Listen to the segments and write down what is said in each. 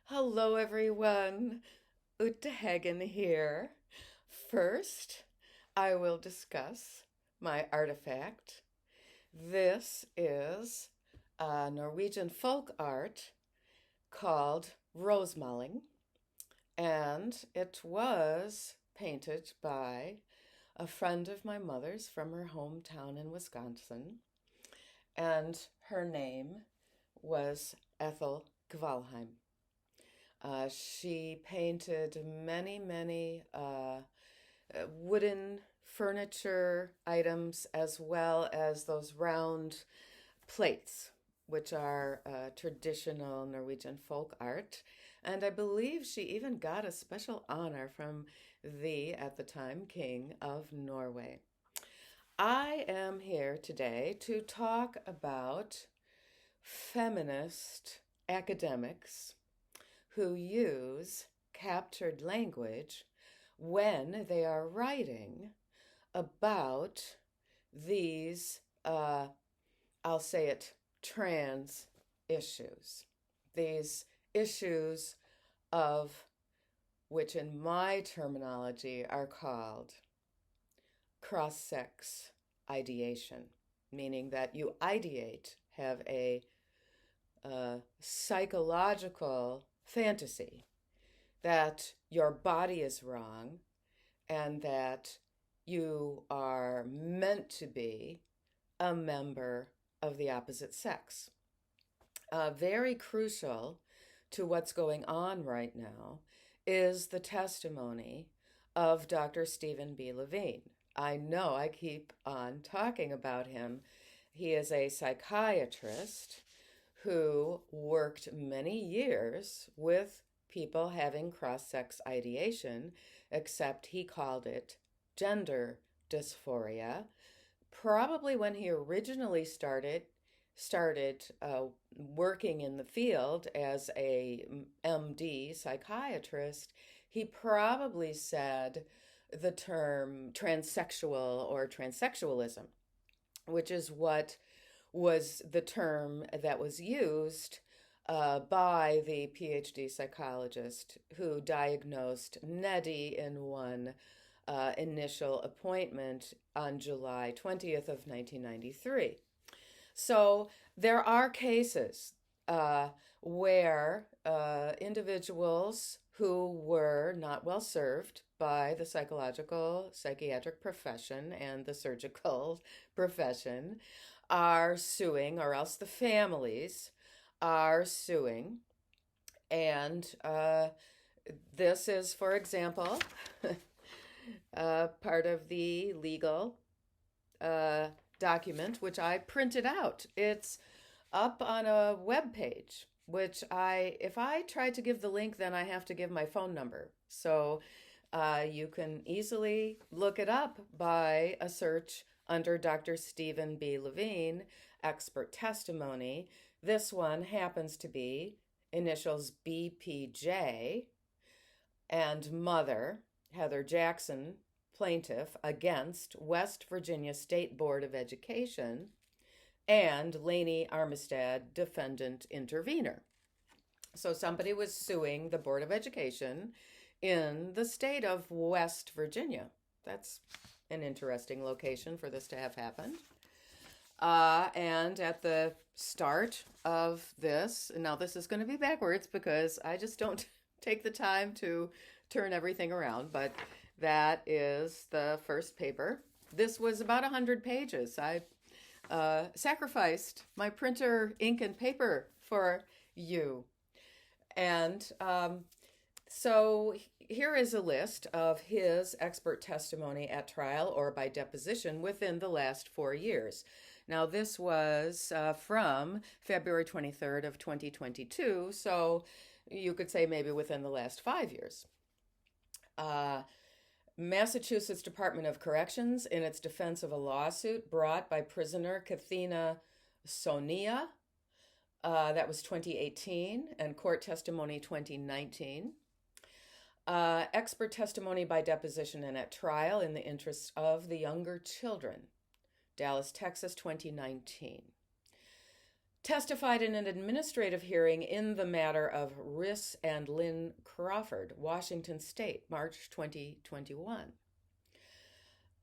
Hello, everyone. Ute Hagen here. First, I will discuss my artifact. This is a Norwegian folk art called rosemalling, and it was painted by a friend of my mother's from her hometown in Wisconsin, and her name was Ethel Gvalheim. She painted many wooden furniture items as well as those round plates, which are traditional Norwegian folk art. And I believe she even got a special honor from the, at the time, King of Norway. I am here today to talk about feminist academics who use captured language when they are writing about these, I'll say it, trans issues. These issues of which in my terminology are called CrossSex Ideation, meaning that you ideate, have a psychological fantasy that your body is wrong and that you are meant to be a member of the opposite sex. Very crucial to what's going on right now is the testimony of Dr. Stephen B. Levine. I know I keep on talking about him. He is a psychiatrist who worked many years with people having cross-sex ideation, except he called it gender dysphoria. Probably when he originally started working in the field as a MD psychiatrist, he probably said the term transsexual or transsexualism, which is what was the term that was used by the PhD psychologist who diagnosed Neddy in one initial appointment on July 20th of 1993. So there are cases where individuals who were not well served by the psychiatric profession and the surgical profession are suing, or else the families are suing. And this is, for example, part of the legal document, which I printed out. It's up on a web page, which if I try to give the link, then I have to give my phone number. So you can easily look it up by a search under Dr. Stephen B. Levine, expert testimony. This one happens to be initials BPJ, and mother, Heather Jackson, plaintiff against West Virginia State Board of Education, and Lainey Armistead, defendant intervener. So somebody was suing the Board of Education in the state of West Virginia. That's an interesting location for this to have happened. And at the start of this, now this is going to be backwards because I just don't take the time to turn everything around, but that is the first paper. This was about 100 pages. I sacrificed my printer, ink, and paper for you. And so here is a list of his expert testimony at trial or by deposition within the last 4 years. Now, this was from February 23rd of 2022, so you could say maybe within the last 5 years. Massachusetts Department of Corrections in its defense of a lawsuit brought by prisoner Kathina Sonia. That was 2018, and court testimony 2019. Expert testimony by deposition and at trial in the interests of the younger children. Dallas, Texas, 2019. testified in an administrative hearing in the matter of Riss and Lynn Crawford, Washington State, March 2021.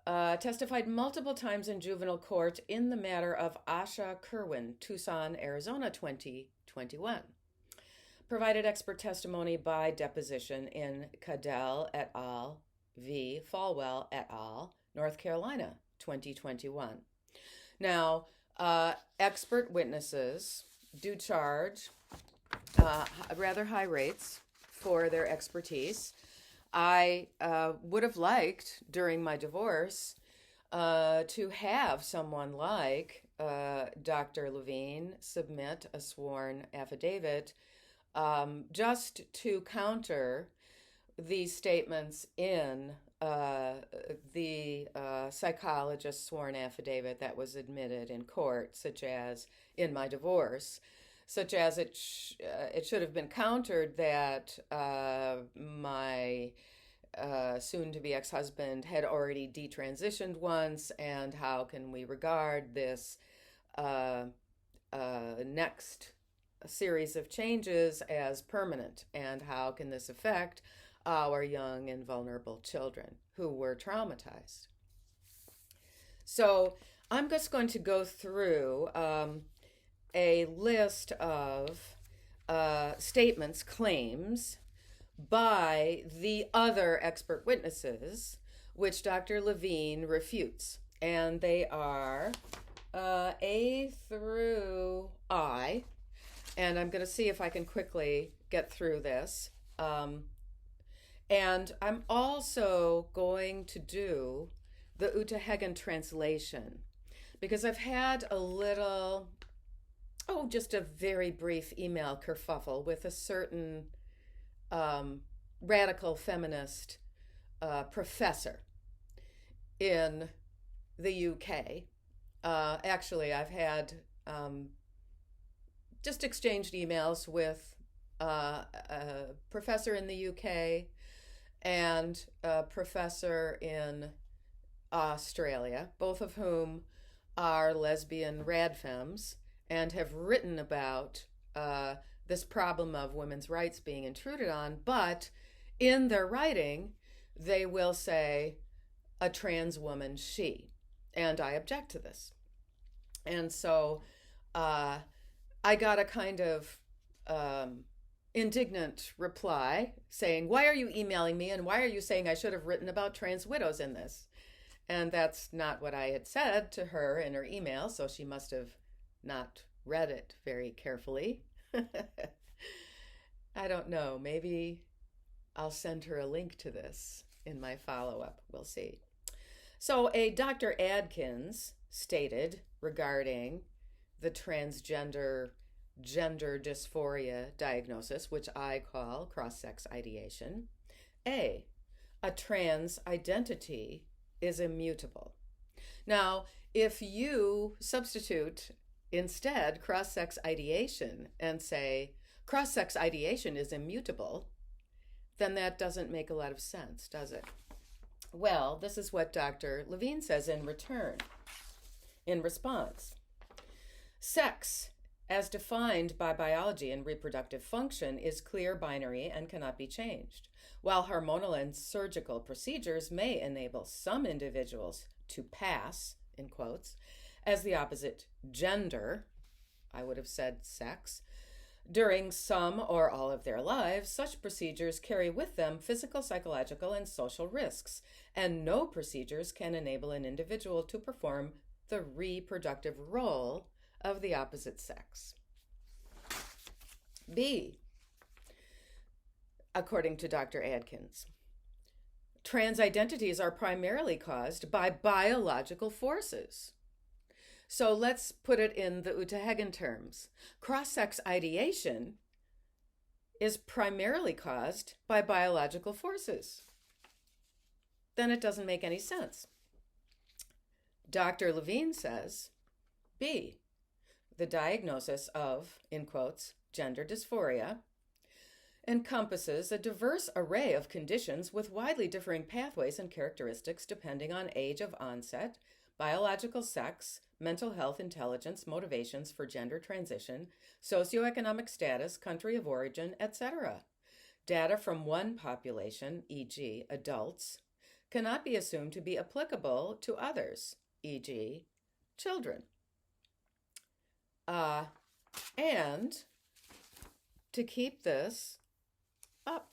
Testified multiple times in juvenile court in the matter of Asha Kerwin, Tucson, Arizona, 2021. Provided expert testimony by deposition in Cadell et al. V. Falwell et al., North Carolina, 2021. Now, expert witnesses do charge rather high rates for their expertise. I would have liked, during my divorce, to have someone like Dr. Levine submit a sworn affidavit just to counter these statements in the psychologist's sworn affidavit that was admitted in court, such as in my divorce, such as it should have been countered that my soon-to-be ex-husband had already detransitioned once, and how can we regard this next series of changes as permanent, and how can this affect our young and vulnerable children who were traumatized. So I'm just going to go through a list of statements, claims by the other expert witnesses, which Dr. Levine refutes. And they are A through I. And I'm going to see if I can quickly get through this. And I'm also going to do the Uta Hagen translation, because I've had a little, just a very brief email kerfuffle with a certain radical feminist professor in the UK. Actually, I've had just exchanged emails with a professor in the UK and a professor in Australia, both of whom are lesbian Radfems and have written about this problem of women's rights being intruded on, but in their writing, they will say a trans woman, she, and I object to this. And so I got a kind of indignant reply saying, why are you emailing me, and why are you saying I should have written about trans widows in this? And that's not what I had said to her in her email, so she must have not read it very carefully. I don't know, maybe I'll send her a link to this in my follow-up, we'll see. So a Dr. Adkins stated regarding the transgender gender dysphoria diagnosis, which I call CrossSex Ideation. A trans identity is immutable. Now, if you substitute instead CrossSex Ideation and say CrossSex Ideation is immutable, then that doesn't make a lot of sense, does it? Well, this is what Dr. Levine says in response. Sex, as defined by biology and reproductive function, is clear, binary, and cannot be changed. While hormonal and surgical procedures may enable some individuals to pass, in quotes, as the opposite gender, I would have said sex, during some or all of their lives, such procedures carry with them physical, psychological, and social risks, and no procedures can enable an individual to perform the reproductive role of the opposite sex. B, according to Dr. Adkins, trans identities are primarily caused by biological forces. So let's put it in the Uta Hagen terms. Cross-sex ideation is primarily caused by biological forces. Then it doesn't make any sense. Dr. Levine says, B, the diagnosis of, in quotes, gender dysphoria encompasses a diverse array of conditions with widely differing pathways and characteristics depending on age of onset, biological sex, mental health, intelligence, motivations for gender transition, socioeconomic status, country of origin, etc. Data from one population, e.g., adults, cannot be assumed to be applicable to others, e.g., children. And to keep this up,